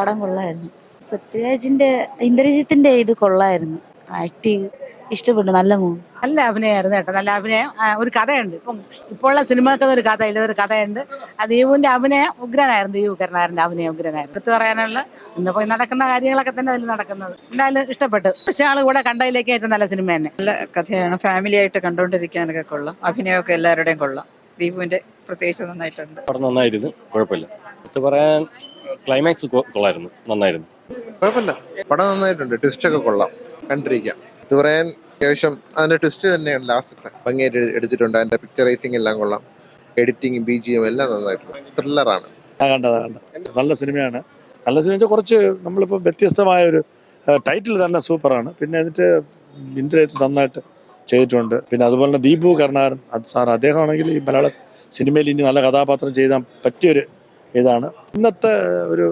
പടം കൊള്ളായിരുന്നു. പൃഥ്വിരാജിന്റെ ഇന്ദ്രജിത്തിന്റെ ഇത് കൊള്ളായിരുന്നു. ആക്ടിങ് ഇഷ്ടപ്പെട്ടു. നല്ല മൂവി. നല്ല അഭിനയമായിരുന്നു കേട്ടോ, നല്ല അഭിനയം. ഒരു കഥയുണ്ട്. ഇപ്പോഴുള്ള സിനിമക്കൊന്നും ഒരു കഥയില്ല, ഒരു കഥയുണ്ട്. ആ ദീപുവിന്റെ അഭിനയം ഉഗ്രനായിരുന്നു. ദീപു കരുണാകരന്റെ അഭിനയം ഉഗ്രനായിരുന്നു. എടുത്തു പറയാനുള്ള ഇന്നിപ്പോൾ നടക്കുന്ന കാര്യങ്ങളൊക്കെ തന്നെ അതിൽ നടക്കുന്നത്. എന്തായാലും ഇഷ്ടപ്പെട്ടു. പക്ഷേ ആൾ കൂടെ കണ്ടതിലേക്ക് ഏറ്റവും നല്ല സിനിമ തന്നെ. നല്ല കഥയാണ്, ഫാമിലി ആയിട്ട് കണ്ടുകൊണ്ടിരിക്കാനൊക്കെ കൊള്ളാം. അഭിനയമൊക്കെ എല്ലാവരുടെയും കൊള്ളാം. ദീപുവിന്റെ പ്രത്യേകിച്ച് നന്നായിട്ടുണ്ട്. പടം നന്നായിരുന്നു, കുഴപ്പമില്ല. എടുത്ത് പറയാൻ ക്ലൈമാക്സ് കൊള്ളായിരുന്നു, നന്നായിരുന്നു. കുഴപ്പമില്ല, പടം നന്നായിട്ടുണ്ട്. ട്വിസ്റ്റ് ഒക്കെ കൊള്ളാം, കണ്ടിരിക്കാം. ഇത് പറയാൻ അത്യാവശ്യം അതിന്റെ ട്വിസ്റ്റ് തന്നെയാണ് ലാസ്റ്റത്തെ ഭംഗിയായിട്ട് എടുത്തിട്ടുണ്ട്. അതിന്റെ പിക്ചറൈസിങ് എല്ലാം കൊള്ളാം, എഡിറ്റിംഗ് BGM എല്ലാം നന്നായിട്ടുണ്ട്. ത്രില്ലറാണ്. കണ്ടത് നല്ല സിനിമയാണ്. നല്ല സിനിമ വെച്ചാൽ കുറച്ച് നമ്മളിപ്പോൾ വ്യത്യസ്തമായ ഒരു ടൈറ്റിൽ തന്നെ സൂപ്പറാണ്. പിന്നെ എന്നിട്ട് ഇന്ദ്രജിത്ത് നന്നായിട്ട് ചെയ്തിട്ടുണ്ട്. പിന്നെ അതുപോലെ തന്നെ ദീപു കരുണാകരൻ സാർ, അദ്ദേഹമാണെങ്കിൽ ഈ മലയാള സിനിമയിൽ ഇനി നല്ല കഥാപാത്രം ചെയ്യാൻ പറ്റിയൊരു ഇതാണ്. ഇന്നത്തെ ഒരു